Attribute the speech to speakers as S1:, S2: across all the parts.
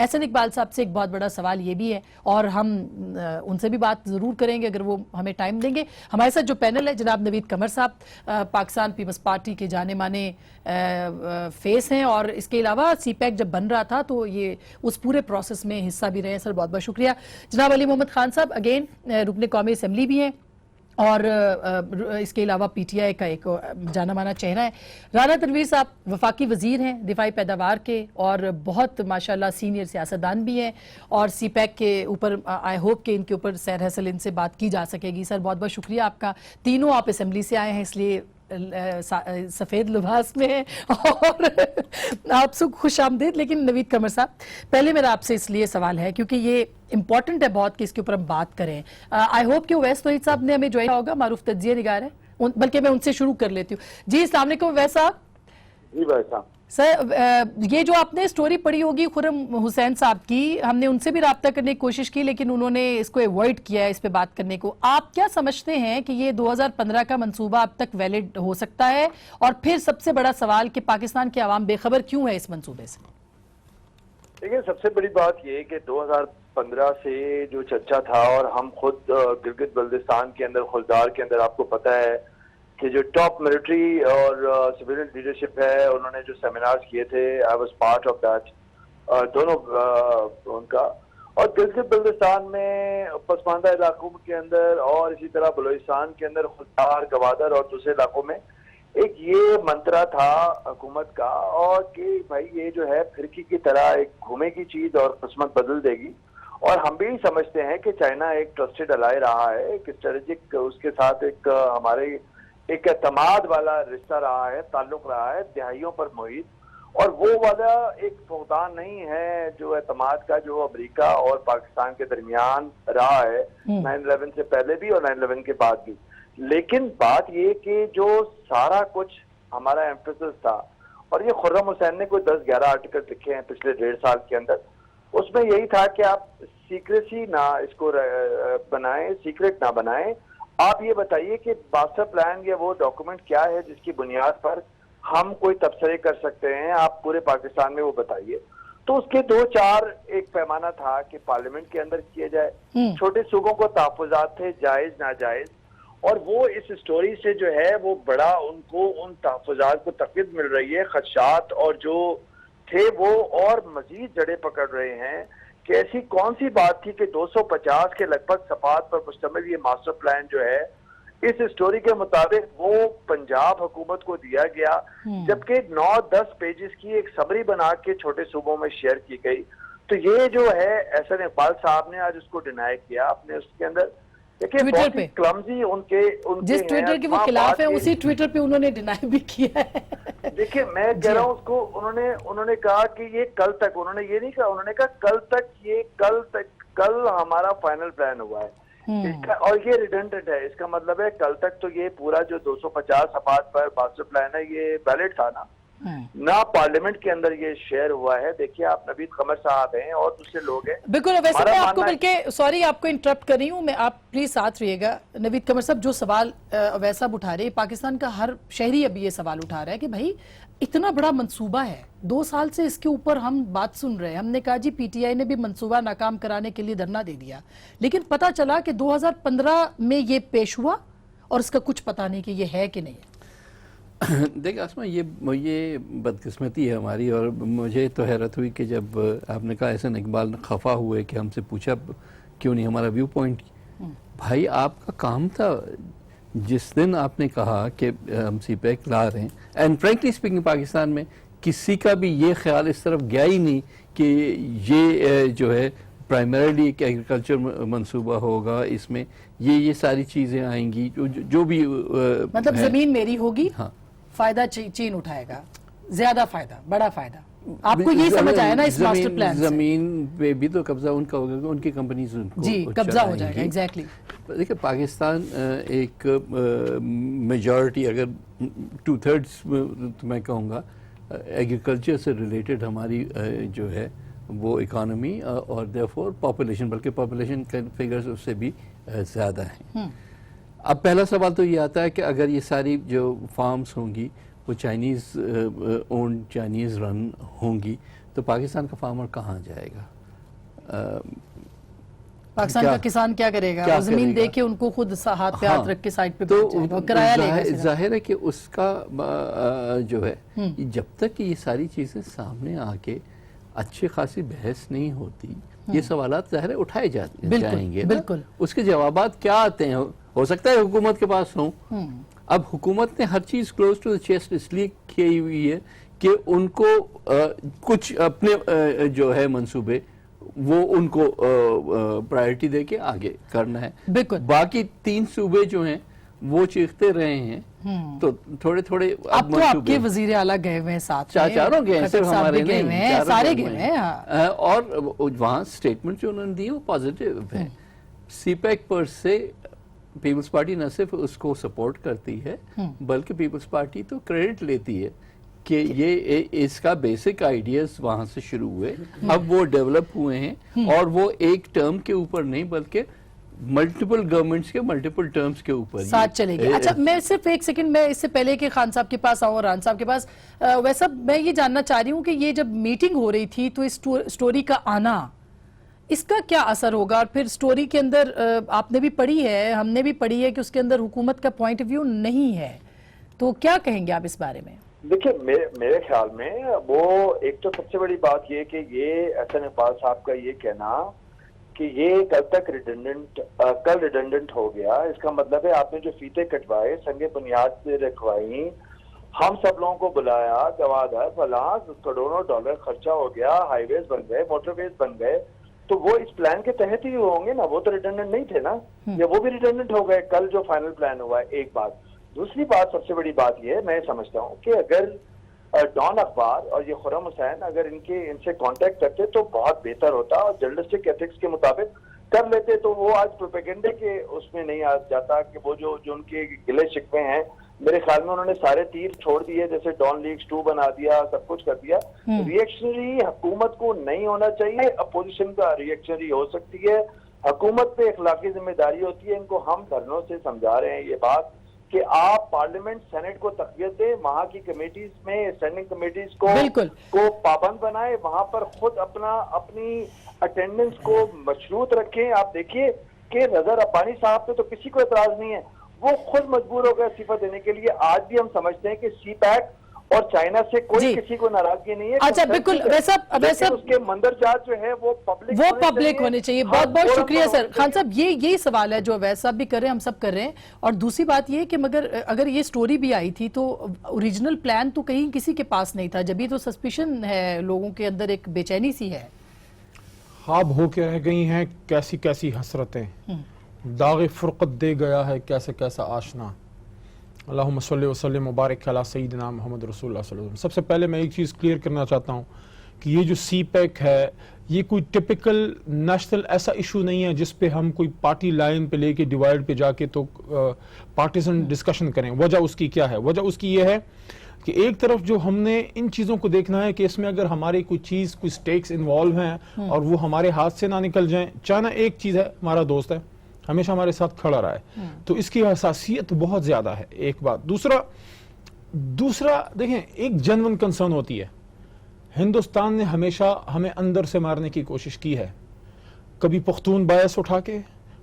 S1: احسن اقبال صاحب سے ایک بہت بڑا سوال یہ بھی ہے اور ہم ان سے بھی بات ضرور کریں گے اگر وہ ہمیں ٹائم دیں گے. ہمارے ساتھ جو پینل ہے جناب نوید قمر صاحب پاکستان پیپلز پارٹی کے جانے مانے فیس ہیں اور اس کے علاوہ سی پیک جب بن رہا تھا تو یہ اس پورے پروسیس میں حصہ بھی رہے ہیں. سر بہت بہت شکریہ. جناب علی محمد خان صاحب اگین رکن قومی اسمبلی بھی ہیں اور اس کے علاوہ پی ٹی آئی کا ایک جانا مانا چہرہ ہے. رانا تنویر صاحب وفاقی وزیر ہیں دفاعی پیداوار کے اور بہت ماشاءاللہ سینئر سیاستدان بھی ہیں اور سی پیک کے اوپر آئی ہوپ کہ ان کے اوپر سیر حاصل ان سے بات کی جا سکے گی. سر بہت بہت شکریہ آپ کا. تینوں آپ اسمبلی سے آئے ہیں اس لیے سفید لباس میں ہیں اور آپ سب خوش آمدید. لیکن نوید قمر صاحب پہلے میرا آپ سے اس لیے سوال ہے کیونکہ یہ امپورٹنٹ ہے بہت کہ اس کے اوپر ہم بات کریں. آئی ہوپ کہ اویس توحید صاحب نے ہمیں جوائن کیا ہوگا, معروف تجزیہ نگار ہے, بلکہ میں ان سے شروع کر لیتی ہوں. جی السلام علیکم اویس صاحب.
S2: جی بھائی صاحب.
S1: سر یہ جو آپ نے سٹوری پڑھی ہوگی خرم حسین صاحب کی, ہم نے ان سے بھی رابطہ کرنے کی کوشش کی لیکن انہوں نے اس کو ایوائڈ کیا ہے اس پہ بات کرنے کو. آپ کیا سمجھتے ہیں کہ یہ 2015 کا منصوبہ اب تک ویلڈ ہو سکتا ہے؟ اور پھر سب سے بڑا سوال کہ پاکستان کے عوام بے خبر کیوں ہے اس منصوبے سے؟
S2: دیکھیں سب سے بڑی بات یہ کہ 2015 سے جو چرچا تھا اور ہم خود گلگت بلتستان کے اندر خلدار کے اندر آپ کو پتہ ہے کہ جو ٹاپ ملٹری اور سویلین لیڈرشپ ہے انہوں نے جو سیمینارز کیے تھے I was part of that دونوں ان کا. اور گلگت بلتستان میں پسماندہ علاقوں کے اندر اور اسی طرح بلوچستان کے اندر خلدار گوادر اور دوسرے علاقوں میں ایک یہ منترا تھا حکومت کا اور کہ بھائی یہ جو ہے پھرکی کی طرح ایک گھومے کی چیز اور قسمت بدل دے گی. اور ہم بھی سمجھتے ہیں کہ چائنا ایک ٹرسٹڈ الائی رہا ہے, ایک اسٹریٹجک اس کے ساتھ ایک ہمارے ایک اعتماد والا رشتہ رہا ہے, تعلق رہا ہے دہائیوں پر محیط. اور وہ والا ایک فقدان نہیں ہے جو اعتماد کا جو امریکہ اور پاکستان کے درمیان رہا ہے 9/11 سے پہلے بھی اور 9/11 کے بعد بھی. لیکن بات یہ کہ جو سارا کچھ ہمارا ایمفیسس تھا اور یہ خرم حسین نے کوئی 10-11 آرٹیکل لکھے ہیں پچھلے 1.5 سال کے اندر, اس میں یہی تھا کہ آپ سیکریسی نہ اس کو بنائیں, سیکریٹ نہ بنائیں. آپ یہ بتائیے کہ ماسٹر پلان یا وہ ڈاکومنٹ کیا ہے جس کی بنیاد پر ہم کوئی تبصرے کر سکتے ہیں, آپ پورے پاکستان میں وہ بتائیے. تو اس کے 2-4 ایک پیمانہ تھا کہ پارلیمنٹ کے اندر کیے جائے, چھوٹے صوبوں کو تحفظات تھے جائز ناجائز, اور وہ اس سٹوری سے جو ہے وہ بڑا ان کو ان تحفظات کو تقویت مل رہی ہے, خدشات اور جو تھے وہ اور مزید جڑیں پکڑ رہے ہیں کہ ایسی کون سی بات تھی کہ 250 کے لگ بھگ صفحات پر مشتمل یہ ماسٹر پلان جو ہے اس سٹوری کے مطابق وہ پنجاب حکومت کو دیا گیا, جبکہ 9-10 پیجز کی ایک سمری بنا کے چھوٹے صوبوں میں شیئر کی گئی. تو یہ جو ہے احسن اقبال صاحب نے آج اس کو ڈینائی کیا اپنے اس کے اندر.
S1: ٹویٹر پہ
S2: کلمزی ان کے
S1: جس ٹویٹر کے وہ خلاف ہیں اسی ٹویٹر پہ انہوں نے ڈینائی بھی کیا ہے.
S2: دیکھیں میں کہہ رہا ہوں اس کو انہوں نے کہا کہ یہ کل تک, انہوں نے یہ نہیں کہا, انہوں نے کہا کل ہمارا فائنل پلان ہوا ہے اور یہ ریڈنڈنٹ ہے. اس کا مطلب ہے کل تک تو یہ پورا جو 250 صفحات پر ماسٹر پلان ہے یہ ویلڈ تھا نہ پارلیمنٹ کے اندر یہ شیئر ہوا ہے. دیکھیے آپ نوید قمر صاحب ہیں اور دوسرے لوگ ہیں.
S1: بالکل ویسے میں آپ کو بلکہ سوری آپ کو انٹرپٹ کر رہی ہوں میں, آپ پلیز ساتھ رہیے گا. نوید قمر صاحب جو سوال ویسا اٹھا رہے ہیں, پاکستان کا ہر شہری ابھی یہ سوال اٹھا رہا ہے کہ بھائی اتنا بڑا منصوبہ ہے, 2 سال سے اس کے اوپر ہم بات سن رہے ہیں. ہم نے کہا جی پی ٹی آئی نے بھی منصوبہ ناکام کرانے کے لیے دھرنا دے دیا, لیکن پتہ چلا کہ 2015 میں یہ پیش ہوا اور اس کا کچھ پتہ نہیں کہ یہ ہے کہ نہیں ہے.
S3: دیکھ آسما یہ بدقسمتی ہے ہماری, اور مجھے تو حیرت ہوئی کہ جب آپ نے کہا احسن اقبال خفا ہوئے کہ ہم سے پوچھا کیوں نہیں ہمارا ویو پوائنٹ. بھائی آپ کا کام تھا جس دن آپ نے کہا کہ ہم سی پیک لا رہے ہیں, اینڈ فرینکلی اسپیکنگ پاکستان میں کسی کا بھی یہ خیال اس طرف گیا ہی نہیں کہ یہ جو ہے پرائمریلی ایک ایگریکلچر منصوبہ ہوگا, اس میں یہ ساری چیزیں آئیں گی جو بھی
S1: مطلب زمین میری ہوگی, فائدہ چین اٹھائے گا, زیادہ فائدہ, بڑا فائدہ. آپ کو یہ سمجھ آیا نا اس ماسٹر پلان سے؟
S3: زمین پہ بھی تو قبضہ ان کا ہوگا, ان کی کمپنیز ان کو
S1: جی قبضہ ہو جائے گا. ایگزیکٹلی.
S3: دیکھیں پاکستان ایک میجورٹی اگر 2/3 میں کہوں گا ایگریکلچر سے ریلیٹڈ ہماری جو ہے وہ اکانومی اور therefore پاپولیشن, بلکہ پاپولیشن کے فگرز اس سے بھی زیادہ ہیں. اب پہلا سوال تو یہ آتا ہے کہ اگر یہ ساری جو فارمز ہوں گی وہ چائنیز اونڈ چائنیز رن ہوں گی تو پاکستان کا فارمر کہاں جائے گا؟
S1: پاکستان کا کسان کیا کرے گا؟ وہ زمین دے کے ان کو خود ہاتھ پہ ہاتھ رکھ کے سائٹ پہ بیٹھ جائے گا، کرایہ لے گا.
S3: ظاہر ہے کہ اس کا جو ہے جب تک یہ ساری چیزیں سامنے آ کے اچھی خاصی بحث نہیں ہوتی، یہ سوالات ظاہر ہے اٹھائے جائیں گے.
S1: بالکل.
S3: اس کے جوابات کیا آتے ہیں؟ ہو سکتا ہے حکومت کے پاس ہوں. اب حکومت نے ہر چیز کلوز ٹو دا چیسٹ اس لیے کی ہوئی ہے کہ ان کو کچھ اپنے جو ہے منصوبے وہ ان کو پرائرٹی دے کے آگے کرنا ہے.
S1: بالکل.
S3: باقی 3 صوبے جو ہیں وہ چیختے رہے ہیں، تو تھوڑے تھوڑے
S1: اب تو آپ کے وزیر اعلیٰ گئے ہوئے ہیں ساتھ میں،
S3: چاروں گئے ہیں، صرف ہمارے نہیں،
S1: سارے گئے ہیں.
S3: اور وہاں سٹیٹمنٹ جو انہوں نے دی وہ پازیٹیو ہے. سی پیک پر سے پیپلز پارٹی نہ صرف اس کو سپورٹ کرتی ہے بلکہ پیپلز پارٹی تو کریڈٹ لیتی ہے کہ یہ اس کا بیسک آئیڈیاز وہاں سے شروع ہوئے، اب وہ ڈیولپ ہوئے ہیں، اور وہ ایک ٹرم کے اوپر نہیں بلکہ ملٹیپل گورنمنٹس کے ملٹیپل ٹرمز کے اوپر
S1: ساتھ چلے گی. اچھا، میں صرف ایک سیکنڈ، میں اس سے پہلے کہ خان صاحب کے پاس آؤں اور ران صاحب کے پاس، ویسا میں یہ جاننا چاہ رہی ہوں کہ یہ جب میٹنگ ہو رہی تھی تو اس سٹوری کا آنا، اس کا کیا اثر ہوگا؟ اور پھر سٹوری کے اندر آپ نے بھی پڑھی ہے، ہم نے بھی پڑھی ہے کہ اس کے اندر حکومت کا پوائنٹ آف ویو نہیں ہے، تو کیا کہیں گے آپ اس بارے میں؟
S2: دیکھیں، میرے خیال میں وہ ایک تو سب سے بڑی بات یہ کہ یہ احسن اقبال صاحب کا یہ کہنا کہ یہ کل ریڈنڈنٹ ہو گیا، اس کا مطلب ہے آپ نے جو فیتے کٹوائے، سنگ بنیاد سے رکھوائی، ہم سب لوگوں کو بلایا، گوادر فلاں کروڑوں ڈالر خرچہ ہو گیا، ہائی ویز بن گئے، موٹر ویز بن گئے، تو وہ اس پلان کے تحت ہی ہوں گے نا، وہ تو ریڈنڈنٹ نہیں تھے نا، یا وہ بھی ریڈنڈنٹ ہو گئے کل جو فائنل پلان ہوا ہے. ایک بات. دوسری بات، سب سے بڑی بات یہ ہے، میں سمجھتا ہوں کہ اگر ڈان اخبار اور یہ خرم حسین اگر ان سے کانٹیکٹ کرتے تو بہت بہتر ہوتا، اور جرنلسٹک ایتھکس کے مطابق کر لیتے تو وہ آج پروپیگنڈے کے اس میں نہیں آ جاتا کہ وہ جو ان کے گلے شکوے ہیں، میرے خیال میں انہوں نے سارے تیر چھوڑ دیے، جیسے ڈان لیگز 2 بنا دیا، سب کچھ کر دیا. ریئیکشنری حکومت کو نہیں ہونا چاہیے، اپوزیشن کا ریئیکشنری ہو سکتی ہے. حکومت پہ اخلاقی ذمہ داری ہوتی ہے. ان کو ہم دھرنوں سے سمجھا رہے ہیں یہ بات کہ آپ پارلیمنٹ سینٹ کو تقویت دیں، وہاں کی کمیٹیز میں اسٹینڈنگ کمیٹیز کو پابند بنائے، وہاں پر خود اپنی اٹینڈنس کو مشروط رکھیں. آپ دیکھیے کہ رضا ربانی صاحب پہ تو کسی کو اعتراض نہیں ہے، وہ خود مجبور ہو گئے استعفیٰ دینے کے لیے. آج بھی ہم سمجھتے ہیں کہ سی پیک اور چائنا سے کوئی کسی کو ناراضگی نہیں ہے.
S1: اچھا، بالکل. ویسا
S2: اس کے مندرجات جو ہے وہ
S1: پبلک ہونے چاہیے. بہت بہت شکریہ سر. خان صاحب، یہی سوال ہے جو ویسا صاحب بھی کر رہے ہیں، ہم سب کر رہے ہیں. اور دوسری بات یہ کہ مگر اگر یہ سٹوری بھی آئی تھی تو اوریجنل پلان تو کہیں کسی کے پاس نہیں تھا، جبھی تو سسپیشن ہے لوگوں کے اندر، ایک بے چینی سی ہے.
S4: خواب ہو کے رہ گئی ہیں کیسی کیسی حسرتیں، داغ فرقت دے گیا ہے کیسے کیسا آشنا. اللہم صلی وسلم مبارک علی سیدنا محمد رسول اللہ صلی اللہ علیہ وسلم. سب سے پہلے میں ایک چیز کلیئر کرنا چاہتا ہوں کہ یہ جو سی پیک ہے یہ کوئی ٹپیکل نیشنل ایسا ایشو نہیں ہے جس پہ ہم کوئی پارٹی لائن پہ لے کے ڈیوائڈ پہ جا کے تو پارٹیزن ڈسکشن کریں. وجہ اس کی کیا ہے؟ وجہ اس کی یہ ہے کہ ایک طرف جو ہم نے ان چیزوں کو دیکھنا ہے کہ اس میں اگر ہماری کوئی چیز، کوئی سٹیکس انوالو ہیں اور وہ ہمارے ہاتھ سے نہ نکل جائیں. چائنا ایک چیز ہے، ہمارا دوست ہے، ہمیشہ ہمارے ساتھ کھڑا رہا ہے، تو اس کی حساسیت بہت زیادہ ہے. ایک بات. دوسرا دیکھیں، ایک جنون کنسرن ہوتی ہے. ہندوستان نے ہمیشہ ہمیں اندر سے مارنے کی کوشش کی ہے، کبھی پختون باعث اٹھا کے،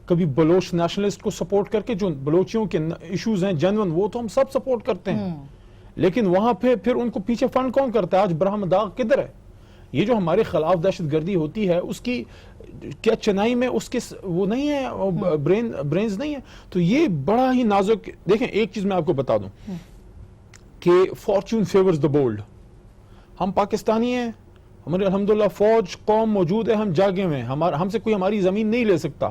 S4: کبھی بلوچ نیشنلسٹ کو سپورٹ کر کے. جو بلوچیوں کے ایشوز ہیں جنون، وہ تو ہم سب سپورٹ کرتے ہیں، لیکن وہاں پھر ان کو پیچھے فنڈ کون کرتا ہے؟ آج برہم داغ کدھر ہے؟ یہ جو ہمارے خلاف دہشت گردی ہوتی ہے اس کی کیا چنائی میں اس کے وہ نہیں ہے، برینز نہیں ہے؟ تو یہ بڑا ہی نازک. دیکھیں، ایک چیز میں آپ کو بتا دوں کہ فارچون فیورز دا بولڈ. ہم پاکستانی ہیں، ہمارے الحمدللہ فوج قوم موجود ہے، ہم جاگے ہوئے ہیں، ہم سے کوئی ہماری زمین نہیں لے سکتا،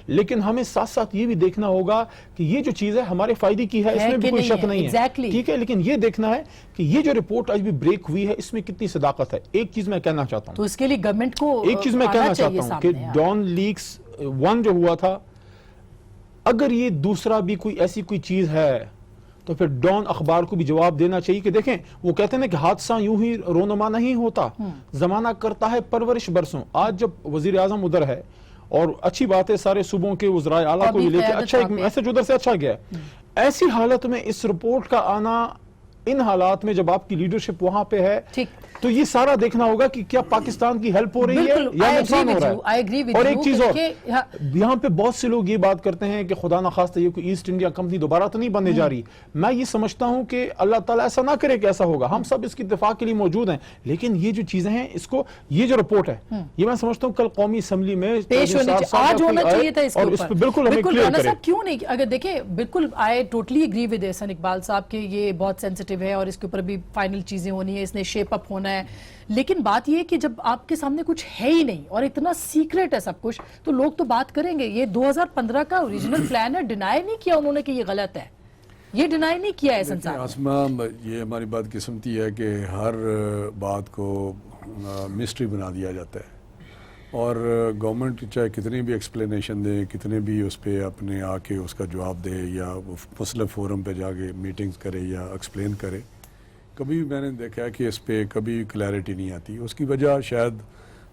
S4: لیکن ہمیں ساتھ ساتھ یہ بھی دیکھنا ہوگا کہ یہ جو چیز ہے ہمارے فائدے کی ہے، اس میں بھی کوئی شک نہیں ہے. ٹھیک ہے، لیکن یہ دیکھنا ہے کہ یہ جو رپورٹ آج بھی بریک ہوئی ہے اس میں کتنی صداقت ہے. ایک چیز میں کہنا چاہتا ہوں،
S1: تو اس کے لیے گورنمنٹ کو
S4: ایک چیز میں کہنا چاہتا ہوں کہ ڈان لیکس 1 جو ہوا تھا، اگر یہ دوسرا بھی کوئی ایسی کوئی چیز ہے تو پھر ڈان اخبار کو بھی جواب دینا چاہیے کہ دیکھیں، وہ کہتے ہیں کہ حادثہ یوں ہی رونما نہیں ہوتا، زمانہ کرتا ہے پرورش برسوں. آج جب وزیر اعظم ادھر ہے اور اچھی بات ہے، سارے صوبوں کے وزرائے اعلیٰ کو بھی لے کے اچھا ایک میسج ادھر سے اچھا گیا ہے. ایسی حالت میں اس رپورٹ کا آنا ان حالات میں جب آپ کی لیڈرشپ وہاں پہ ہے
S1: ٹھیک،
S4: تو یہ سارا دیکھنا ہوگا کہ کیا پاکستان کی ہیلپ ہو رہی ہے
S1: بالکل،
S4: یا
S1: I
S4: نقصان
S1: agree
S4: ہو
S1: with
S4: رہا
S1: you, I agree
S4: ہے.
S1: with
S4: اور
S1: you
S4: ایک چیز اور
S1: کہ
S4: یہاں پہ بہت سے لوگ یہ بات کرتے ہیں کہ خدا نخواستہ یہ کوئی ایسٹ انڈیا کمپنی دوبارہ تو نہیں بننے جا رہی. میں یہ سمجھتا ہوں کہ اللہ تعالیٰ ایسا نہ کرے کہ ایسا ہوگا. ہم سب اس کی دفاع کے لیے موجود ہیں, لیکن یہ جو چیزیں ہیں اس کو, یہ جو رپورٹ ہے یہ میں سمجھتا ہوں کل قومی اسمبلی میں
S1: پیش ہونی چاہیے, آج ہونا چاہیے تھا اس کے
S4: اور
S1: اوپر.
S4: اس پہ بالکل ہمیں کلیئر
S1: رانا
S4: کرے.
S1: صاحب کیوں نہیں, اگر دیکھیں بالکل I totally agree with Ahsan Iqbal صاحب کہ یہ بہت سینسٹیو ہے اور اس کے اوپر بھی فائنل چیزیں ہونی ہے, اس نے شیپ اپ ہونا ہے, لیکن بات یہ ہے کہ جب آپ کے سامنے کچھ ہے ہی نہیں اور اتنا سیکریٹ ہے سب کچھ, تو لوگ تو بات کریں گے. یہ 2015 کا اوریجنل پلان ہے, ڈینائی نہیں کیا انہوں نے کہ یہ غلط ہے, یہ ڈینائی نہیں کیا ہے احسن صاحب.
S5: آسما, یہ ہماری بات قسمتی ہے کہ ہر بات کو مسٹری بنا دیا جاتا ہے, اور گورنمنٹ چاہے کتنی بھی ایکسپلینیشن دے, کتنے بھی اس پہ اپنے آ کے اس کا جواب دے یا مسلح فورم پہ جا کے میٹنگز کرے یا ایکسپلین کرے, کبھی میں نے دیکھا ہے کہ اس پہ کبھی کلیئرٹی نہیں آتی. اس کی وجہ شاید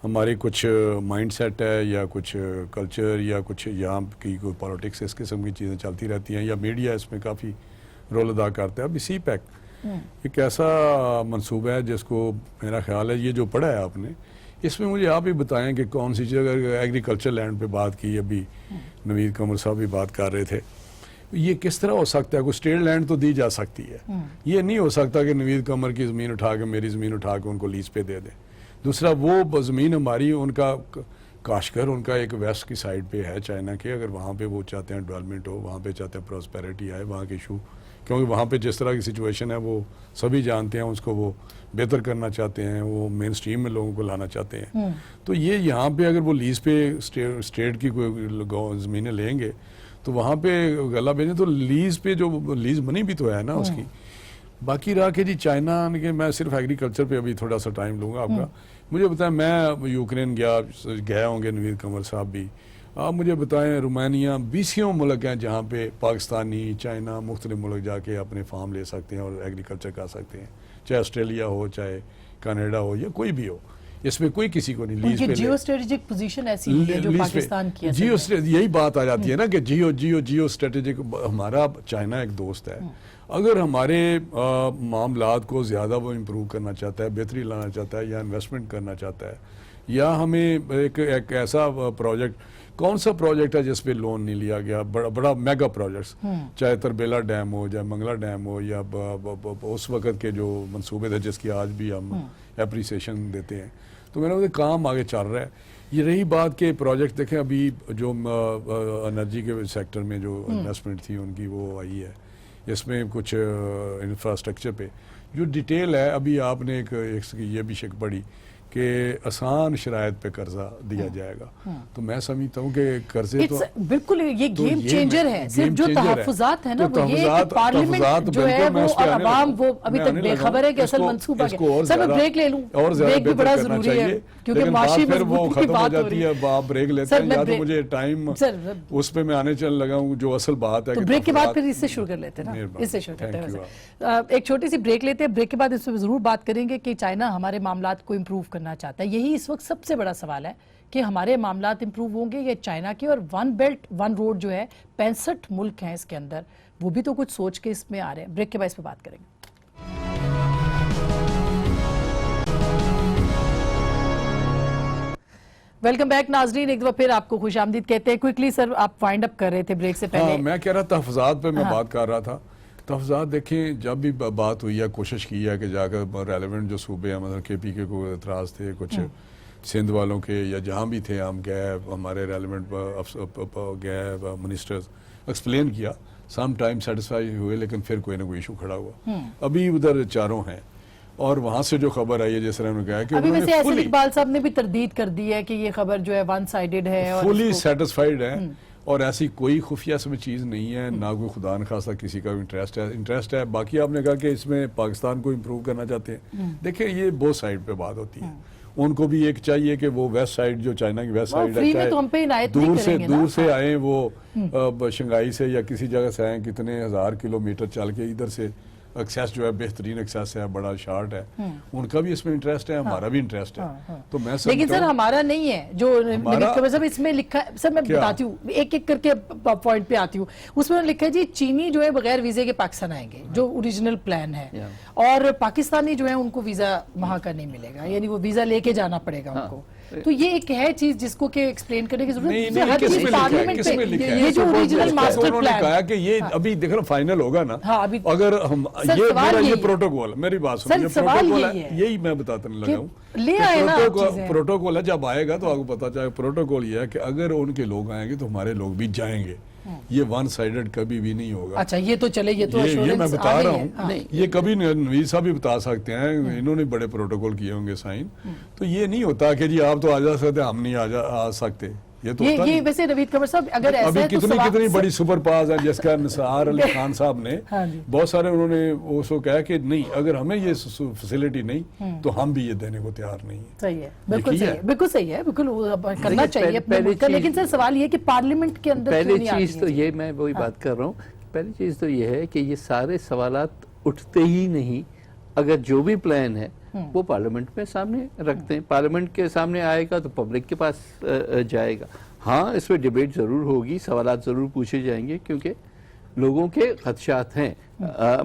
S5: ہمارے کچھ مائنڈ سیٹ ہے یا کچھ کلچر یا کچھ یہاں کی کوئی پالیٹکس, اس قسم کی چیزیں چلتی رہتی ہیں, یا میڈیا اس میں کافی رول ادا کرتا ہے. ابھی سی پیک ایک ایسا منصوبہ ہے جس کو میرا خیال ہے, یہ جو پڑھا ہے آپ نے, اس میں مجھے آپ ہی بتائیں کہ کون سی چیز. اگر ایگریکلچر لینڈ پہ بات کی, ابھی نوید قمر صاحب بھی بات کر رہے تھے, یہ کس طرح ہو سکتا ہے؟ کوئی اسٹیٹ لینڈ تو دی جا سکتی ہے, یہ نہیں ہو سکتا کہ نوید قمر کی زمین اٹھا کے, میری زمین اٹھا کے ان کو لیز پہ دے دیں. دوسرا, وہ زمین ہماری, ان کا کاشتکار ان کا ایک ویسٹ کی سائڈ پہ ہے چائنا کے, اگر وہاں پہ وہ چاہتے ہیں ڈیولپمنٹ ہو, وہاں پہ چاہتے ہیں پراسپیرٹی آئے, وہاں کے ایشو, کیونکہ وہاں پہ جس طرح کی سچویشن ہے وہ سبھی جانتے ہیں, اس کو وہ بہتر کرنا چاہتے ہیں, وہ مین سٹریم میں لوگوں کو لانا چاہتے ہیں. تو یہ یہاں پہ اگر وہ لیز پہ اسٹیٹ کی کوئی زمینیں لیں گے تو وہاں پہ غلہ بھیجیں, تو لیز پہ جو لیز منی بھی تو ہے نا اس کی. باقی رہا کہ جی چائنا کے, میں صرف ایگریکلچر پہ ابھی تھوڑا سا ٹائم لوں گا آپ کا. مجھے بتائیں, میں یوکرین گئے ہوں گے نوید قمر صاحب بھی, آپ مجھے بتائیں رومانیہ, 20 ملک ہیں جہاں پہ پاکستانی, چائنا, مختلف ملک جا کے اپنے فارم لے سکتے ہیں اور ایگریکلچر کر سکتے ہیں, چاہے آسٹریلیا ہو, چاہے کینیڈا ہو, یا کوئی بھی ہو, اس میں کوئی کسی کو نہیں. لیز پہ
S1: جیو اسٹریٹجک پوزیشن ایسی ہے جو پاکستان کی ہے.
S5: جیو یہی بات آ جاتی ہے نا کہ جیو اسٹریٹجک. ہمارا چائنا ایک دوست ہے, اگر ہمارے معاملات کو زیادہ وہ امپروو کرنا چاہتا ہے, بہتری لانا چاہتا ہے, یا انویسٹمنٹ کرنا چاہتا ہے, یا ہمیں ایک ایسا پروجیکٹ, کون سا پروجیکٹ ہے جس پہ لون نہیں لیا گیا, بڑا میگا پروجیکٹس, چاہے تربیلا ڈیم ہو, چاہے منگلا ڈیم ہو, یا اس وقت کے جو منصوبے تھے جس کی آج بھی ہم اپریسیشن دیتے ہیں, تو میں نے کام آگے چل رہا ہے. یہ رہی بات کہ پروجیکٹ دیکھیں, ابھی جو انرجی کے سیکٹر میں جو انویسٹمنٹ تھی ان کی وہ آئی ہے, اس میں کچھ انفراسٹرکچر پہ جو ڈیٹیل ہے. ابھی آپ نے ایک یہ بھی شک پڑی کہ آسان شرائط پہ قرضہ دیا جائے گا, تو میں سمجھتا ہوں کہ قرضے تو
S1: بالکل یہ گیم چینجر ہے. صرف جو تحفظات ہے نا وہ یہ کہ پارلیمنٹ جو ہے وہ اور عوام وہ ابھی تک بے خبر ہے کہ اصل منصوبہ کیا. سر میں بریک لے لوں, بریک بھی بڑا ضروری ہے کیونکہ معاشی مضبوطی کی بات ہو رہی ہے.
S5: آپ بریک لیتے ہیں, یا تو مجھے ٹائم اس پہ میں آنے چلنے لگا ہوں جو اصل بات ہے.
S1: تو بریک کے بعد پھر اس سے شروع کر لیتے ہیں نا, اس سے شروع کرتے ہیں. ایک چھوٹی سی بریک لیتے ہیں, بریک کے بعد اس پہ ضرور بات کریں گے کہ چائنا ہمارے معاملات کو امپروو کرنا چاہتا ہے. یہی اس وقت سب سے بڑا سوال ہے کہ ہمارے معاملات امپروو ہوں گے یا چائنا کے. اور ون بیلٹ ون روڈ جو ہے 65 ملک ہیں اس کے اندر, وہ بھی تو کچھ سوچ کے اس میں آ رہے ہیں. بریک کے بعد اس پہ بات کریں گے. ویلکم بیک ناظرین, ایک دفعہ پھر آپ کو خوش آمدید کہتے ہیں. کوئکلی سر آپ وائنڈ اپ کر رہے تھے بریک سے پہلے.
S5: میں کہہ رہا تحفظات پہ میں بات کر رہا تھا. تحفظات دیکھیں, جب بھی بات ہوئی ہے, کوشش کی ہے کہ جا کر ریلیونٹ جو صوبے ہیں, مطلب کے پی کے کو اعتراض تھے, کچھ سندھ والوں کے, یا جہاں بھی تھے, ہم گئے, ہمارے ریلیونٹ گئے منسٹرز, ایکسپلین کیا, سم ٹائم سیٹسفائی ہوئے, لیکن پھر کوئی نہ کوئی ایشو کھڑا ہوا. ابھی ادھر چاروں ہیں, اور وہاں سے جو خبر آئی ہے جس طرح نے کہا کہ
S1: ابھی ویسے احسن اقبال صاحب نے بھی تردید کر دی ہے کہ یہ خبر جو ہے ون سائیڈڈ ہے, اور
S5: فلی سیٹسفائیڈ ہے, اور ایسی کوئی خفیہ اس میں چیز نہیں ہے, نہ کوئی خدا نخواستہ کسی کا انٹرسٹ ہے. باقی آپ نے کہا کہ اس میں پاکستان کو امپروو کرنا چاہتے ہیں. دیکھیں, یہ بہت سائڈ پہ بات ہوتی ہے. ان کو بھی ایک چاہیے کہ وہ ویسٹ سائڈ, جو چائنا کی ویسٹ سائڈ ہے, دور سے آئیں, وہ شنگائی سے یا کسی جگہ سے آئیں, کتنے ہزار کلومیٹر چل کے ادھر سے ایکسیس جو ہے بہترین ایکسیس ہے, بڑا شارٹ ہے, ان کا بھی اس میں انٹرسٹ ہے, ہمارا بھی انٹرسٹ ہے. تو میں
S1: لیکن سر ہمارا نہیں ہے جو نوید قمر صاحب اس میں لکھا ہے. سر میں بتاتی ہوں, ایک ایک کر کے پوائنٹ پہ آتی ہوں. اس میں لکھا ہے جی چینی جو ہے بغیر ویزے کے پاکستان آئیں گے, جو اوریجنل پلان ہے, اور پاکستانی جو ہے ان کو ویزا وہاں کا نہیں ملے گا, یعنی وہ ویزا لے کے جانا پڑے گا ان کو. تو یہ ایک ہے چیز جس کو کہ ایکسپلین کرنے کی ضرورت ہے. ہر چیز پارلیمنٹ پہ یہ جو اوریجنل ماسٹر
S5: انہوں نے
S1: پلان
S5: کہا کہ یہ ابھی دیکھ لو فائنل ہوگا نا, اگر ہم یہ پروٹوکول, میری بات سنو, یہ پروٹوکول ہے, یہی میں بتانے لگا ہوں.
S1: لے آئے نا
S5: پروٹوکول ہے, جب آئے گا تو آپ کو پتا چلے. پروٹوکول یہ ہے کہ اگر ان کے لوگ آئیں گے تو ہمارے لوگ بھی جائیں گے. یہ ون سائیڈڈ کبھی بھی نہیں ہوگا.
S1: اچھا یہ تو چلے, یہ تو
S5: یہ میں بتا رہا ہوں, یہ کبھی نوید صاحب بھی بتا سکتے ہیں, انہوں نے بڑے پروٹوکول کیے ہوں گے سائن. تو یہ نہیں ہوتا کہ جی آپ تو آ جا سکتے, ہم نہیں آ سکتے.
S1: یہ ویسے نوید قمر صاحب اگر ایسا ہے تو
S5: کتنی بڑی سپر پاورز ہیں, جس کا نثار علی خان صاحب نے بہت سارے انہوں نے اس کو کہا کہ نہیں, اگر ہمیں یہ فیسلٹی نہیں تو ہم بھی یہ دینے کو تیار نہیں ہیں.
S1: صحیح ہے, بالکل صحیح ہے, بالکل صحیح ہے, بالکل کرنا چاہیے اپنے ملک کا. لیکن سر سوال یہ کہ پارلیمنٹ کے اندر
S3: پہلی چیز تو یہ, میں وہی بات کر رہا ہوں, پہلی چیز تو یہ ہے کہ یہ سارے سوالات اٹھتے ہی نہیں اگر جو بھی پلان ہے وہ پارلیمنٹ میں سامنے رکھتے ہیں. پارلیمنٹ کے سامنے آئے گا تو پبلک کے پاس جائے گا. ہاں اس میں ڈیبیٹ ضرور ہوگی, سوالات ضرور پوچھے جائیں گے, کیونکہ لوگوں کے خدشات ہیں.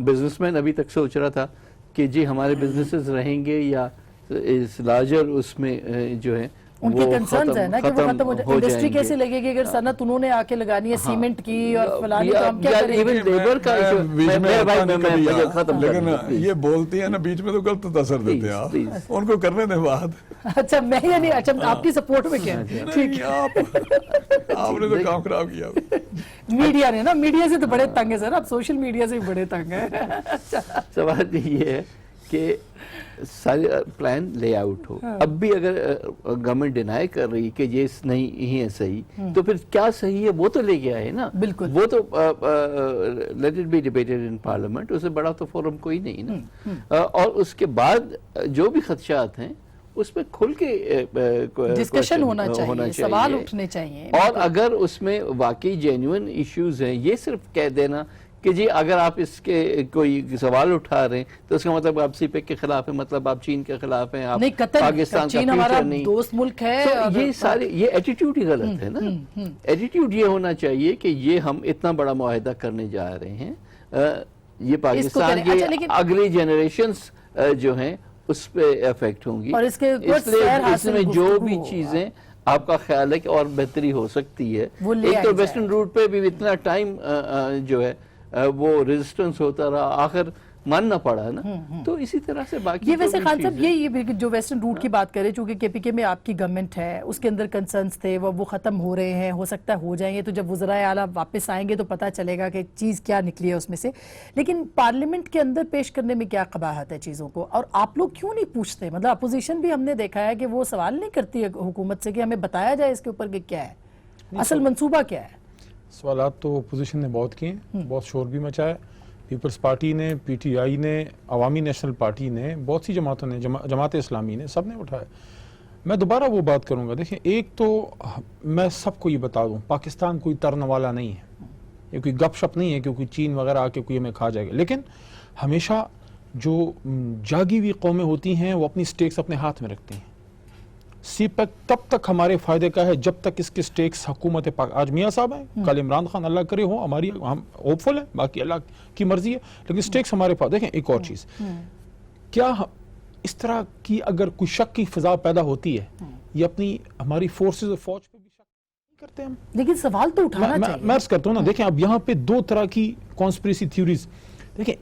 S3: بزنس مین ابھی تک سوچ رہا تھا کہ جی ہمارے بزنسز رہیں گے یا اس لارجر اس میں جو ہے
S1: ان کے کنسرنز ہیں نا کہ وہ ختم ہو جائے. انڈسٹری کیسے لگے گی اگر صنعت انہوں نے آ کے لگانی ہے سیمنٹ کی اور فلانی, تو ہم کیا کریں گے.
S3: لیبر کا
S5: لیکن یہ بولتی ہیں نا بیچ میں تو غلط تاثر دیتے ہیں, ان کو کرنے دیں بات.
S1: اچھا میں یعنی اچھا آپ کی سپورٹ میں کیا ٹھیک
S5: ہے, آپ نے تو کام خراب کیا.
S1: میڈیا نے نا, میڈیا سے تو بڑے تنگ ہے سر, آپ سوشل میڈیا سے بڑے تنگ ہیں.
S3: سوال یہ ہے کہ سارے پلان لے آؤٹ ہو. اب بھی اگر گورنمنٹ ڈینائی کر رہی کہ یہ نہیں ہی ہے صحیح, تو پھر کیا صحیح ہے وہ تو لے کے آئے نا.
S1: بالکل,
S3: وہ تو let it be debated in parliament, اس سے بڑا تو فورم کوئی نہیں نا. اور اس کے بعد جو بھی خدشات ہیں اس پہ کھل کے
S1: ڈسکشن ہونا چاہیے, سوال اٹھنے چاہیے.
S3: اور اگر اس میں واقعی جینوئن ایشوز ہیں, یہ صرف کہہ دینا کہ جی اگر آپ اس کے کوئی سوال اٹھا رہے ہیں تو اس کا مطلب آپ سی پیک کے خلاف ہیں, مطلب آپ چین کے خلاف ہیں, آپ پاکستان کا فیوچر نہیں.
S1: دوست ملک ہے.
S3: یہ سارے یہ ایٹیٹیوڈ ہی غلط ہے نا. ایٹیٹیوڈ یہ ہونا چاہیے کہ یہ ہم اتنا بڑا معاہدہ کرنے جا رہے ہیں, یہ پاکستان کی اگلی جنریشنز جو ہیں اس پہ افیکٹ ہوں گی.
S1: اس
S3: میں جو بھی چیزیں آپ کا خیال ہے کہ اور بہتری ہو سکتی ہے, ایک تو ویسٹرن روٹ پہ بھی اتنا ٹائم جو ہے وہ ریزسٹنس ہوتا رہا, آخر ماننا پڑا نا. تو اسی طرح سے باقی
S1: یہ ویسے خان صاحب یہ جو ویسٹرن روٹ کی بات کرے, چونکہ کے پی کے میں آپ کی گورنمنٹ ہے, اس کے اندر کنسرنز تھے, وہ ختم ہو رہے ہیں, ہو سکتا ہے ہو جائیں گے. تو جب وزرائے اعلیٰ واپس آئیں گے تو پتہ چلے گا کہ چیز کیا نکلی ہے اس میں سے. لیکن پارلیمنٹ کے اندر پیش کرنے میں کیا قباحت ہے چیزوں کو, اور آپ لوگ کیوں نہیں پوچھتے؟ مطلب اپوزیشن بھی ہم نے دیکھا ہے کہ وہ سوال نہیں کرتی ہے حکومت سے کہ ہمیں بتایا جائے اس کے اوپر کہ کیا ہے اصل منصوبہ کیا ہے.
S4: سوالات تو اپوزیشن نے بہت کیے ہیں, بہت شور بھی مچایا. پیپلز پارٹی نے, پی ٹی آئی نے, عوامی نیشنل پارٹی نے, بہت سی جماعتوں نے, جماعت اسلامی نے, سب نے اٹھایا. میں دوبارہ وہ بات کروں گا. دیکھیں, ایک تو میں سب کو یہ بتا دوں, پاکستان کوئی ترنے والا نہیں ہے, یہ کوئی گپ شپ نہیں ہے کہ کوئی چین وغیرہ آ کے کوئی ہمیں کھا جائے گا. لیکن ہمیشہ جو جاگی ہوئی قومیں ہوتی ہیں وہ اپنی سٹیکس اپنے ہاتھ میں رکھتی ہیں. سی پیک تب تک ہمارے فائدے کا ہے جب تک اس کے سٹیکس حکومت آج میاں صاحب ہیں, کل عمران خان, اللہ کرے ہو, ہماری ہم ہوپفل ہیں, باقی اللہ کی مرضی ہے, لیکن سٹیکس ہمارے پاس. دیکھیں ایک اور چیز, کیا اس طرح کی اگر کوئی شک کی فضا پیدا ہوتی ہے, یہ اپنی ہماری فورسز اور فوج پہ بھی شک نہیں کرتے ہم.
S1: لیکن سوال تو اٹھانا چاہیے.
S4: میں عرض کرتا ہوں نا, دیکھیں اب یہاں پہ دو طرح کی کانسپریسی تھیوریز. دیکھیں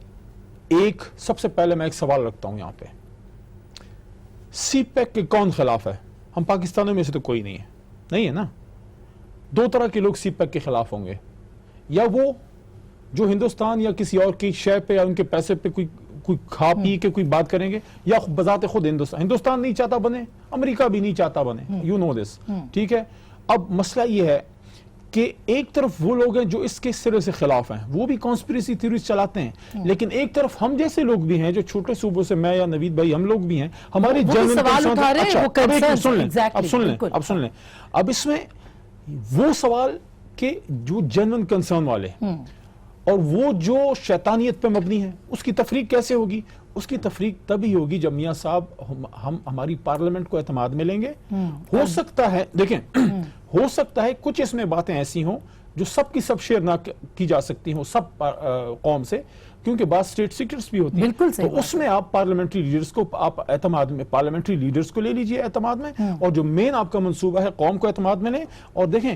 S4: ایک, سب سے پہلے میں ایک سوال رکھتا ہوں یہاں پہ, سی پیک کے کون خلاف ہے؟ ہم پاکستانوں میں سے تو کوئی نہیں ہے نا. دو طرح کے لوگ سی پیک کے خلاف ہوں گے, یا وہ جو ہندوستان یا کسی اور کی شے پہ یا ان کے پیسے پہ کوئی کھا پی کے کوئی بات کریں گے, یا بذات خود ہندوستان نہیں چاہتا بنے, امریکہ بھی نہیں چاہتا بنے, یو نو دس, ٹھیک ہے. اب مسئلہ یہ ہے کہ ایک طرف وہ لوگ ہیں جو اس کے سرے سے خلاف ہیں, وہ بھی کانسپریسی تھیوریز چلاتے ہیں, لیکن ایک طرف ہم جیسے لوگ بھی ہیں جو چھوٹے صوبوں سے, میں یا نوید بھائی, ہم لوگ بھی ہیں, ہماری اب سن لیں. اب اس میں وہ سوال کہ جو جنرل کنسرن والے, اور وہ جو شیطانیت پہ مبنی ہے اس کی تفریق کیسے ہوگی؟ اس کی تفریق تبھی ہوگی جب میاں صاحب ہم ہماری پارلیمنٹ کو اعتماد میں لیں گے. ہو سکتا ہے دیکھیں ہو سکتا ہے کچھ اس میں باتیں ایسی ہوں جو سب کی سب شیئر نہ کی جا سکتی ہوں سب قوم سے, کیونکہ بعض اسٹیٹ سیکرٹس بھی ہوتی ہیں.
S1: بالکل صحیح
S4: تو اس میں آپ پارلیمنٹری لیڈرز کو آپ اعتماد میں پارلیمنٹری لیڈرز کو لے لیجئے اعتماد میں, اور جو مین آپ کا منصوبہ ہے قوم کو اعتماد میں لیں. اور دیکھیں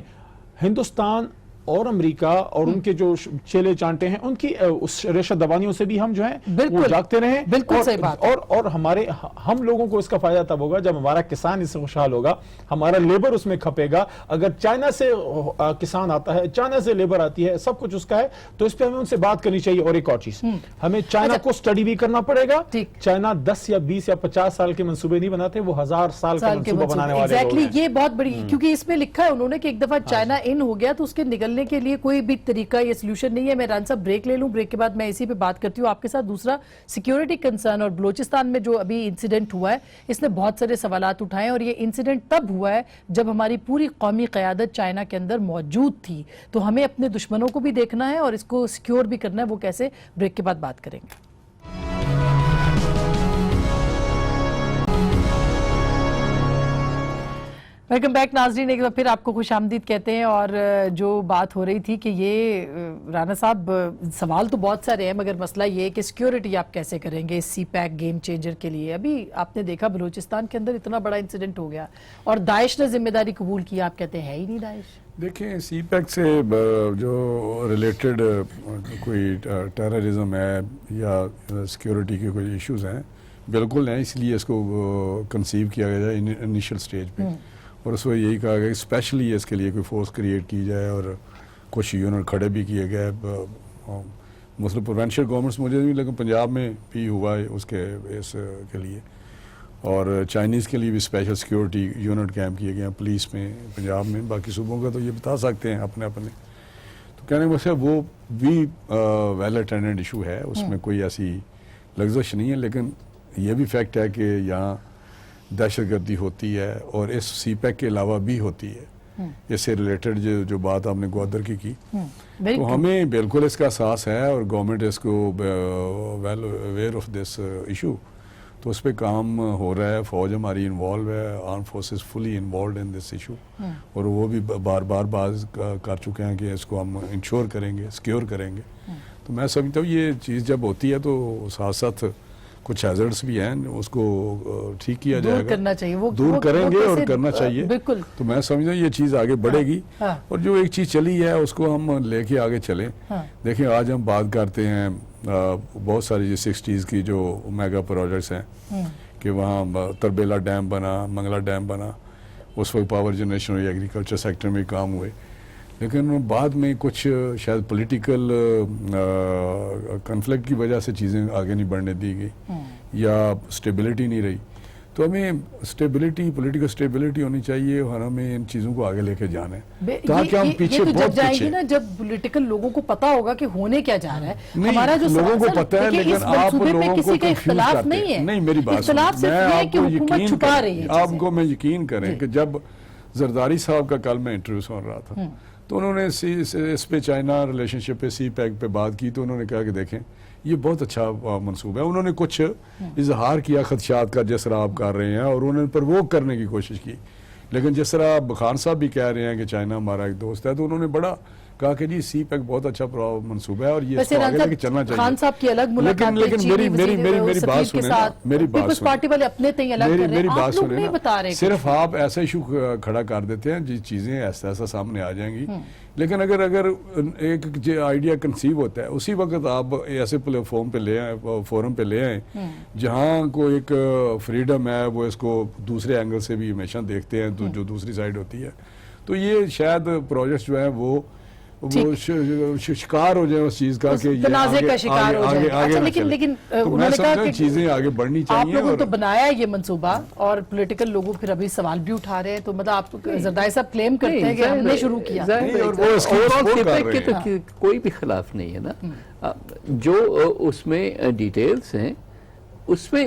S4: ہندوستان اور امریکہ اور ان کے جو چیلے چانٹے ہیں ان کی اس ریشہ دبانیوں سے بھی ہم جو ہیں وہ جاگتے رہیں.
S1: بالکل صحیح بات.
S4: اور ہم لوگوں کو اس کا فائدہ تب ہوگا جب ہمارا کسان اس سے خوشحال ہوگا, ہمارا لیبر اس میں کھپے گا. اگر چائنا سے کسان آتا ہے, چائنا سے لیبر آتی ہے, سب کچھ اس کا ہے, تو اس پہ ہمیں ان سے بات کرنی چاہیے. اور ایک اور چیز, ہمیں چائنا کو سٹڈی بھی کرنا پڑے گا. چائنا 10 یا 20 یا 50 سال کے منصوبے نہیں بناتے, وہ 1000 سال کا منصوبہ بنانے والے لوگ ہیں.
S1: یہ بہت بڑی, کیونکہ اس میں لکھا ہے انہوں نے کہ ایک دفعہ چائنا ان ہو گیا تو اس کے نکلنے کے لیے کوئی بھی طریقہ یا سلوشن نہیں ہے. میں ران صاحب بریک لے لوں, بریک کے بعد میں اسی پہ بات کرتی ہوں آپ کے ساتھ. دوسرا سیکیورٹی کنسرن, اور بلوچستان میں جو ابھی انسیڈنٹ ہوا ہے اس نے بہت سارے سوالات اٹھائے, اور یہ انسیڈنٹ تب ہوا ہے جب ہماری پوری قومی قیادت چائنا کے اندر موجود تھی. تو ہمیں اپنے دشمنوں کو بھی دیکھنا ہے اور اس کو سیکیور بھی کرنا ہے. وہ کیسے, بریک کے بعد بات کریں گے. ویلکم بیک ناظرین, ایک بار پھر آپ کو خوش آمدید کہتے ہیں. اور جو بات ہو رہی تھی کہ یہ رانا صاحب سوال تو بہت سارے ہیں, مگر مسئلہ یہ ہے کہ سیکیورٹی آپ کیسے کریں گے اس سی پیک گیم چینجر کے لیے. ابھی آپ نے دیکھا بلوچستان کے اندر اتنا بڑا انسیڈنٹ ہو گیا اور داعش نے ذمہ داری قبول کی, آپ کہتے ہیں ہی نہیں داعش.
S5: دیکھیں سی پیک سے جو ریلیٹڈ کوئی ٹیررزم ہے یا سیکیورٹی کے کوئی ایشوز ہیں, بالکل ہیں. اس لیے اس کو کنسیو کیا گیا انیشل سٹیج پہ, اور اس وقت یہی کہا گیا کہ اسپیشلی اس کے لیے کوئی فورس کریٹ کی جائے, اور کچھ یونٹ کھڑے بھی کیے گئے. مسلم پروونشل گورنمنٹس مجھے نہیں, لیکن پنجاب میں بھی ہوا ہے اس کے لیے, اور چائنیز کے لیے بھی اسپیشل سیکیورٹی یونٹ کیمپ کیے گئے ہیں پولیس میں پنجاب میں. باقی صوبوں کا تو یہ بتا سکتے ہیں اپنے اپنے. تو کہنے کو سے وہ بھی ویل اٹینڈنڈ ایشو ہے, اس میں کوئی ایسی لغزش نہیں ہے. لیکن یہ بھی فیکٹ ہے کہ یہاں دہشت گردی ہوتی ہے, اور اس سی پیک کے علاوہ بھی ہوتی ہے. اس سے ریلیٹڈ جو بات آپ نے گوادر کی تو ہمیں بالکل اس کا احساس ہے, اور گورنمنٹ اس کو well aware of this issue, تو اس پہ کام ہو رہا ہے. فوج ہماری انوالو ہے, armed forces fully involved in this issue, اور وہ بھی بار بار کر چکے ہیں کہ اس کو ہم انشور کریں گے, سیکیور کریں گے. تو میں سمجھتا ہوں یہ چیز جب ہوتی ہے تو ساتھ ساتھ کچھ ہیزرڈس بھی ہیں, اس کو ٹھیک کیا جائے گا,
S1: دور کرنا چاہیے, وہ
S5: دور کریں گے اور کرنا چاہیے.
S1: بالکل.
S5: تو میں سمجھتا ہوں یہ چیز آگے بڑھے گی, اور جو ایک چیز چلی ہے اس کو ہم لے کے آگے چلیں. دیکھیں آج ہم بات کرتے ہیں بہت ساری 60s کی جو میگا پروجیکٹس ہیں, کہ وہاں تربیلا ڈیم بنا, منگلا ڈیم بنا, اس وقت پاور جنریشن اور ایگریکلچر سیکٹر میں کام ہوئے. لیکن بعد میں کچھ شاید پولیٹیکل کنفلکٹ کی وجہ سے چیزیں آگے نہیں بڑھنے دی گئی, یا سٹیبلٹی نہیں رہی. تو ہمیں سٹیبلٹی, پولیٹیکل سٹیبلٹی ہونی چاہیے, اور ہمیں ان چیزوں کو آگے لے کے جانا ہے, تاکہ ہم پیچھے بہت پیچھے.
S1: نا جب پولیٹیکل لوگوں کو پتا ہوگا کہ ہونے کیا جا رہا ہے,
S5: ہمارا جو لوگوں کو پتا ہے, لیکن آپ لوگوں کو کنفیوز کرتے ہیں. نہیں میری بات سنیں, آپ کو میں یقین کریں کہ جب زرداری صاحب کا کل میں انٹرویو سن رہا تھا, تو انہوں نے اس پہ چائنا ریلیشن شپ پہ سی پیک پہ بات کی, تو انہوں نے کہا کہ دیکھیں یہ بہت اچھا منصوبہ ہے. انہوں نے کچھ اظہار کیا خدشات کا جس طرح آپ کر رہے ہیں, اور انہوں نے پرووک کرنے کی کوشش کی. لیکن جس طرح خان صاحب بھی کہہ رہے ہیں کہ چائنا ہمارا ایک دوست ہے, تو انہوں نے بڑا کہا کہ جی سی پیک بہت اچھا منصوبہ ہے, اور یہ اس کو آگے لے کے چلنا چاہیے.
S1: خان صاحب کی الگ ملاقات,
S5: لیکن میری بات سنیں, میری بات سنیں, صرف آپ ایسا ایشو کھڑا کر دیتے ہیں, جی چیزیں ایسا سامنے آ جائیں گی. لیکن اگر ایک آئیڈیا کنسیو ہوتا ہے, اسی وقت آپ ایسے پلیٹ فارم پہ لے آئیں, فورم پہ لے آئیں جہاں کو ایک فریڈم ہے, وہ اس کو دوسرے اینگل سے بھی ہمیشہ دیکھتے ہیں, جو دوسری سائڈ ہوتی ہے. تو یہ شاید پروجیکٹ جو ہے وہ شکار ہو جائے اس چیز کا, کہ
S1: تنازع کا شکار ہو جائے. لیکن انہوں نے کہا کہ
S5: چیزیں آگے بڑھنی چاہیے.
S1: آپ لوگوں نے تو بنایا یہ منصوبہ, اور پولیٹیکل لوگوں پھر ابھی سوال بھی اٹھا رہے ہیں. تو مطلب آپ زرداری صاحب کلیم کرتے ہیں کہ ہم نے شروع کیا.
S3: کوئی بھی خلاف نہیں ہے نا, جو اس میں ڈیٹیلز ہیں اس میں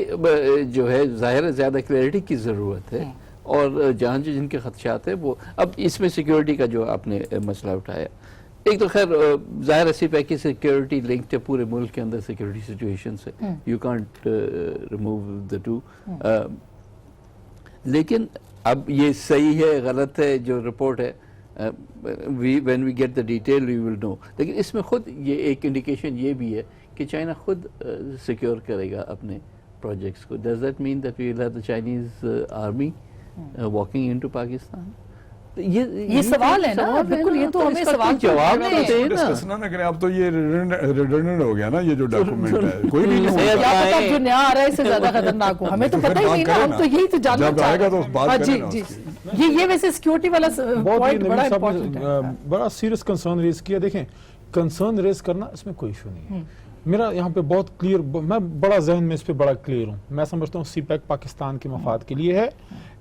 S3: جو ہے ظاہر زیادہ کلیئرٹی کی ضرورت ہے, اور جہاں جن کے خدشات ہیں وہ اب اس میں سیکیورٹی کا جو آپ نے مسئلہ اٹھایا, ایک تو خیر ظاہر ہے CPEC کی سیکیورٹی لنکڈ ہے پورے ملک کے اندر سیکیورٹی سچویشن سے, you can't remove the two. لیکن اب یہ صحیح ہے غلط ہے جو رپورٹ ہے, when we get the detail we will know. لیکن اس میں خود یہ ایک انڈیکیشن یہ بھی ہے کہ چائنا خود سیکیور کرے گا اپنے پروجیکٹس کو. Does that mean that we will have the Chinese army walking into Pakistan?
S1: یہ سوال ہے نا, بالکل یہ تو ہمیں سوال
S3: جواب
S5: ڈسکس نہ کریں. اب تو یہ ریڈنڈنٹ ہو گیا نا یہ جو ڈاکومنٹ ہے, کوئی نہیں
S1: کیا پتا جو نیا آ رہا ہے اس سے زیادہ خطرناک ہو, ہمیں تو پتہ ہی نہیں نا, ہم تو یہی تو جاننا چاہتے ہیں. جی جی, یہ ویسے سیکیورٹی والا پوائنٹ بڑا امپورٹنٹ ہے,
S4: بڑا سیریس کنسرن ریز کیا. دیکھیں کنسرن ریز کرنا اس میں کوئی ایشو نہیں ہے. میرا یہاں پہ بہت کلیئر, میں بڑا ذہن میں اس پہ بڑا کلیئر ہوں. میں سمجھتا ہوں CPEC پاکستان کے مفاد کے لیے ہے,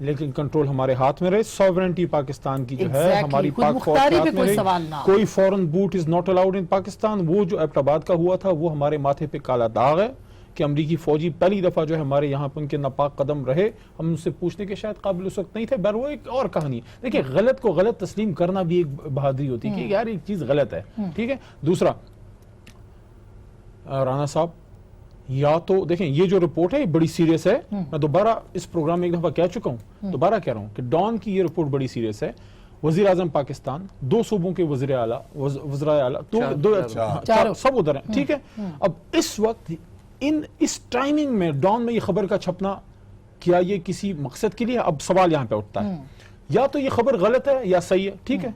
S4: لیکن کنٹرول ہمارے ہاتھ میں رہے. سوورنٹی پاکستان کی جو ہے ہماری پاک فوج کے ہاتھ میں رہے. کوئی foreign boot is not allowed in Pakistan. وہ جو ایبٹ آباد کا ہوا تھا وہ ہمارے ماتھے پہ کالا داغ ہے کہ امریکی فوجی پہلی دفعہ جو ہے ہمارے یہاں پہ ان کے ناپاک قدم رہے. ہم ان سے پوچھنے کے شاید قابل اس وقت نہیں تھے, بہر وہ ایک اور کہانی ہے. دیکھیں غلط کو غلط تسلیم کرنا بھی ایک بہادری ہوتی ہے کہ یار ایک چیز غلط ہے, ٹھیک ہے. دوسرا رانا صاحب, یا تو دیکھیں یہ جو رپورٹ ہے یہ بڑی سیریس ہے. میں دوبارہ اس پروگرام میں ایک دفعہ کہہ چکا ہوں, دوبارہ کہہ رہا ہوں کہ ڈان کی یہ رپورٹ بڑی سیریس ہے. وزیر اعظم پاکستان, 2 صوبوں کے وزرائے اعلیٰ سب ادھر ہیں, ٹھیک ہے. اب اس وقت اس ٹائمنگ میں ڈان میں یہ خبر کا چھپنا, کیا یہ کسی مقصد کے لیے؟ اب سوال یہاں پہ اٹھتا ہے, یا تو یہ خبر غلط ہے یا صحیح ہے, ٹھیک ہے,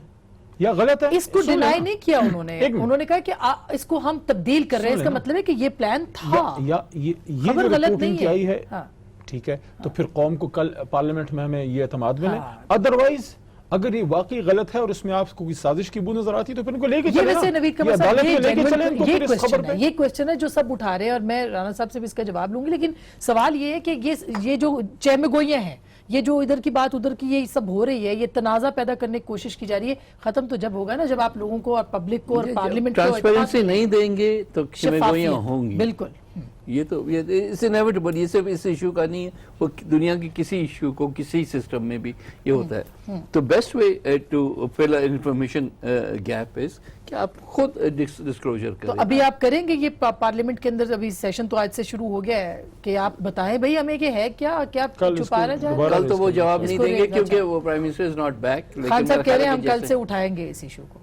S4: یا غلط ہے.
S1: اس کو ڈینائی نہیں کیا انہوں نے کہا کہ اس کو ہم تبدیل کر رہے ہیں, اس کا مطلب ہے کہ یہ پلان تھا,
S4: یا یہ جو رپورٹنگ کی آئی ہے, ٹھیک ہے, تو پھر قوم کو کل پارلیمنٹ میں ہمیں یہ اعتماد ملے. ادروائز اگر یہ واقعی غلط ہے اور اس میں آپ کو کوئی سازش کی بو نظر آتی تو پھر ان کو لے کے چلیں.
S1: یہ کوشچن ہے جو سب اٹھا رہے ہیں, اور میں رانا صاحب سے بھی اس کا جواب لوں گی. لیکن سوال یہ ہے کہ یہ جو چہمے گوئیاں ہیں, یہ جو ادھر کی بات ادھر کی یہ سب ہو رہی ہے, یہ تنازع پیدا کرنے کی کوشش کی جا رہی ہے. ختم تو جب ہوگا نا جب آپ لوگوں کو اور پبلک کو اور پارلیمنٹ کو
S3: ٹرانسپیرنسی نہیں دیں گے تو چہمے ہوں گی.
S1: بالکل,
S3: یہ تو اس انیویٹیبل, یہ صرف اس ایشو کا نہیں ہے, وہ دنیا کی کسی ایشو کو کسی سسٹم میں بھی یہ ہوتا ہے. تو best way to fill information gap is کہ آپ خود ڈسکلوجر کریں.
S1: تو ابھی آپ کریں گے یہ پارلیمنٹ کے اندر, ابھی سیشن تو آج سے شروع ہو گیا ہے, کہ آپ بتائیں بھئی ہمیں کہ ہے کیا چھپا رہا جائے.
S3: کل تو وہ جواب نہیں دیں گے کیونکہ وہ prime minister is not back.
S1: Khan صاحب کہہ رہے ہیں ہم کل سے اٹھائیں گے اس ایشو کو.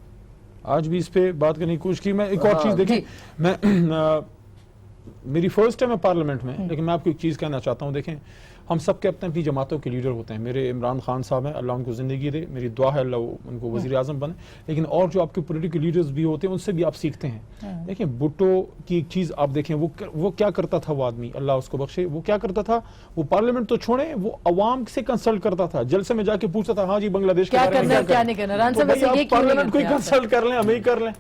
S4: آج بھی اس پہ بات کرنے کی کوشش کی. میں ایک اور چیز دیکھیں, میں میری فرسٹ ٹائم ہے پارلیمنٹ میں, لیکن میں آپ کو ایک چیز کہنا چاہتا ہوں. دیکھیں ہم سب کے اپنے اپنی جماعتوں کے لیڈر ہوتے ہیں. میرے عمران خان صاحب ہیں, اللہ ان کو زندگی دے, میری دعا ہے اللہ ان کو وزیر اعظم بنے. لیکن اور جو آپ کے پولیٹیکل لیڈرز بھی ہوتے ہیں ان سے بھی آپ سیکھتے ہیں. دیکھیں بھٹو کی ایک چیز آپ دیکھیں, وہ کیا کرتا تھا, وہ آدمی اللہ اس کو بخشے, وہ کیا کرتا تھا, وہ پارلیمنٹ تو چھوڑیں, وہ عوام سے کنسلٹ کرتا تھا. جلسے میں جا کے پوچھتا تھا ہاں جی بنگلہ دیش کے بارے میں
S1: کیا نہیں کرنا,
S4: پارلیمنٹ کو ہی کنسلٹ کر لیں, ہمیں ہی کر لیں.